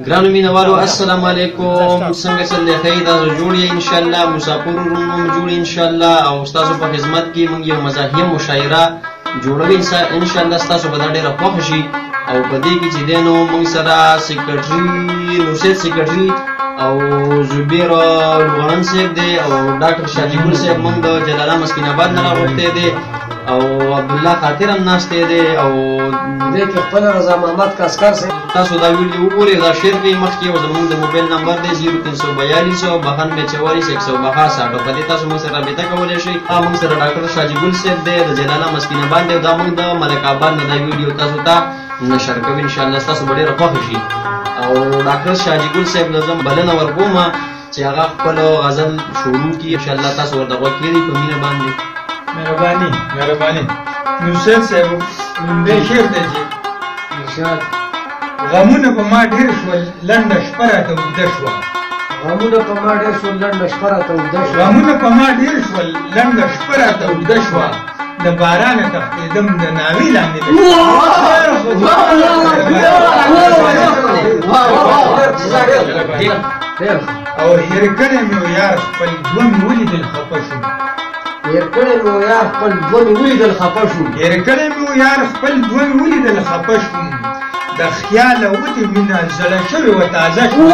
ګرانو مینوالو السلام علیکم، څنګه چل دی؟ ښه تاسو جوړ یې انشاءالله، مسافر ورونو مو جوړ انشاءالله، او ستاسو په خدمت کې موږ یو مزاحیه مشاعره جوړوي انشاءالله، ستاسو به دا ډېره خوښه شي. او په دې کې چې دی نو موږ سره سیکرټري نورسید سیکرټري او زبیر لوغړن صاحب دی او ډاکټر شاجي ګل صاحب موږ د جلاله مسکین آباد نه راغوښتی دی، او عبدالله خاطر هم ناستی دی، او دې کې خپل رضا محمد کاسکر صاحب. تاسو دا ویډیو وګورئ، دا شیر کړئ مخکې، او زموږ د موبایل نمبر دی 0342 په دې تاسو موږ سره رابطه کولی شئ. موږ سره ډاکټر شاجي ګل صاحب دی د جلاله مسکین آباد دی، دا موږ د ملک آباد نه دا ویډیو تاسو ته نشر کوي انشاءالله، ستاسو به ډېره خوښه شي. او ډاکټر شاجي ګل صاحب له زه بلنه ورکومه چې هغه خپل غزل شروع کړي انشاءالله، تاسو ورته غوږ کېږدئ په مینه باندې. مهرباني نورسید صاحب لومړی شعر دی چې غمونه په ما ډېر شول لنډه شپه راته اوږده شوه، غمونه په ما ډېر شول لنډه شپه راته اوږده شوه، غمونه په ما ډېر شول لنډه شپه راته اوږده شوه، د بارانه تښتېدم د ناوې لاندې او هېر کړی مې و یار خپل دوه مې ولیدل خفه شوم، هېر کړی مې و یار خپل دوه مې ولیدل خفه شوم، هېر کړی مې و یار خپل دوه مې ولیدل خفه شوم، د خیاله وتې مینه زړه شوې وه تازه شوه.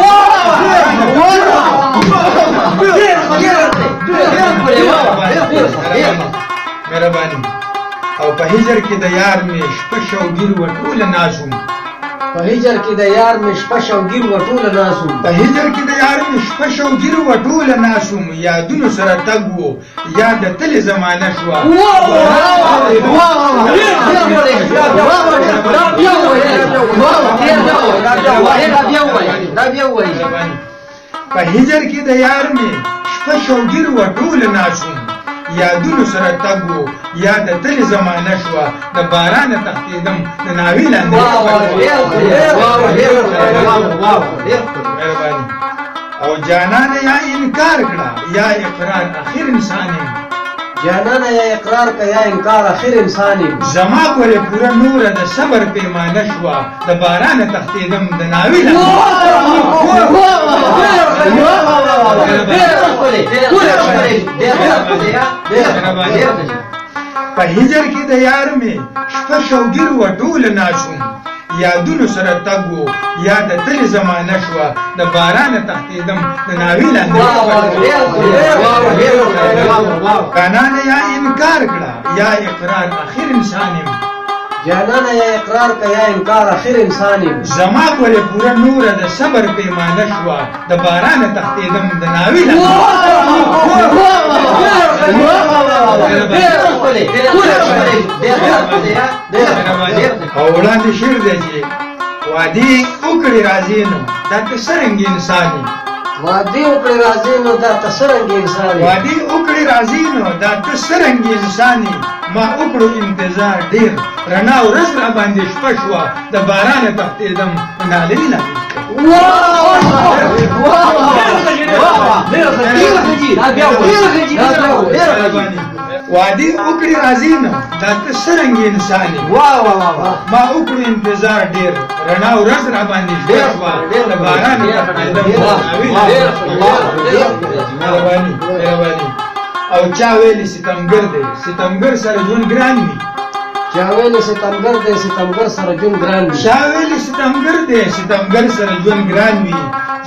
مهرباني او په هجر کې د یار مې شپه شوګیر و ټوله ناسوم، په هجر کې د یار مې شپه شوګیر و ټوله ناسوم، په هجر کې د یار مې شپه شوګیر و ټوله ناسوم، یادونو سره تګ و یاد د تلې زمانه شوه. په هجر کې د یار مې شپه شوګیر و ټوله ناسوم، یادونو سره تګ و یاد د تلې زمانه شوه، د بارانه تښتېدم د ناوې لاندې. مهرباني او جانانه یا انکار کړه یا اقرار اخر انسان یم، جانانه یا اقرار که یا انکار اخر انسان یم، زما پورې پوره نوره د صبر پیمانه شوه، د بارانه تښتېدم د ناوې لاندې. په هجر کې د یار مې شپه شوګیر و ټوله ناسوم، یادونو سره تګ و یاد د تلې زمانه شوه، د بارانه تښتېدم د ناوې لاندې. جانانه یا انکار کړه یا اقرار اخر انسان یم، جانانه یا اقرار که یا انکار اخر انسان یم، زما پورې پوره نوره د صبر پیمانه شوه، د بارانه تښتېدم د ناوې لاندې. او وړاندې شعر دی چې وعدې وکړې راځې نو دا ته څرنګه انسان یې، وعدې وکړې راځې نو دا ته څرنګه انسان یې، وعدې وکړې راځې نو دا ته څرنګه انسان یې، ما وکړو انتظار ډېر رڼا ورځ را باندې شپه شوه، د بارانه تښتېدم د نالۍ لاندې. وعدې وکړې راځې نو دا ته څرنګه انسان یې، ما وکړو انتظار ډېر رڼا ورځ را باندې شپه شوه، د بارانه تښتېدم د ناوې لاندې. مهرباني او چا ویلي ستمګر دی ستمګر سره ژوند ګران وي، چا ویلي ستمګر دی ستمګر سره ژوند ګران وي، چا ویلي ستمګر دی ستمګر سره ژوند ګران وي،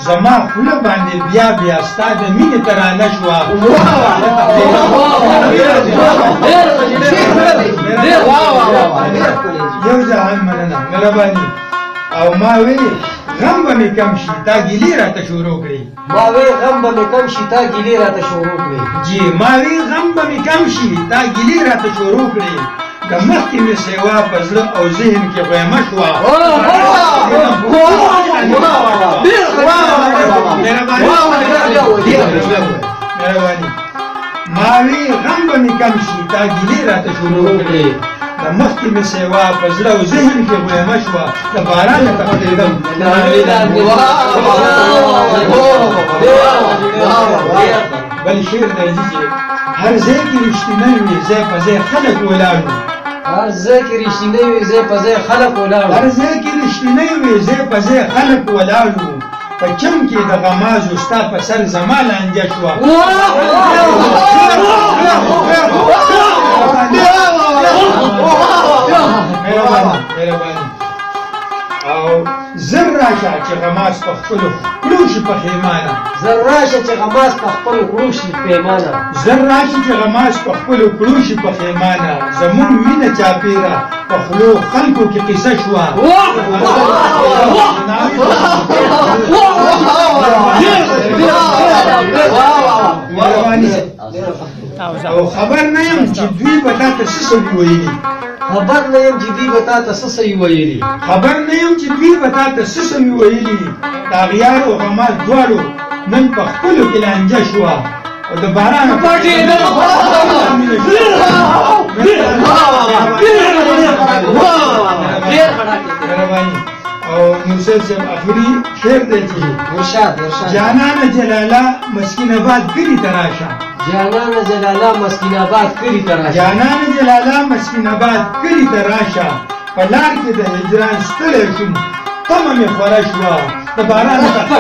زما خوله باندې بیا بیا ستا د مینې ترانه شوه. یو جهان مننه مهرباني او ما ویلي غم به مې کم شي تا ګیلې راته شروع کړې، ما وی غم به مې کم شي تا ګیلې راته شروع کړې، جی ما وی غم به مې کم شي تا ګیلې راته شروع کړې، که مخکې مې سیوا په زړه او ذهن کې غیمه شوه. مهرباني ما وی غم به مې کم شي تا ګیلې راته شروع کړې، د مخکې مې سیوا په زړه او ذهن کې غیمه شوه، د بارانه تښتېدم د ناوې لاندې. بل شعر دی چې هر ځای کې رښتینی وي ځای په ځای خلک ولاړ وي، هر ځای کې رښتینی وي ځای په ځای خلک ولاړ هر ځای کې رښتینی وي ځای په ځای خلک ولاړ وو په چم کې د غمازو ستا په سر زما لانجه شوه مهرباني او زر راشه چې غماز په خپلو کړو شي پښیمانه زر راشه چې غماز په خپلو کړو شي پښیمانه زر راشه چې غماز په خپلو کړو شي پښیمانه زمونږ مینه چاپېره په خولو خلکو کې قصه شوه او خبر نه یم چې دوی به تا ته څه سوي ویلي خبر نه یم چې دوی به تا ته څه سوي ویلي خبر نه یم چې دوی به تا ته څه سوي ویلي د اغیار او غماز دواړو نن په خپلو کې لانجه شوه او د باران او موسیٰ صاحب آخری شعر دی چې ارشاد جانان جلالا مسکین آباد کلی تراشا جانان جلالا مسکین آباد کلی تراشا جانان جلالا مسکین آباد کلی تراشا په لار کې د هجران ستړی شوم تمه مې خوره شوه د باران تخته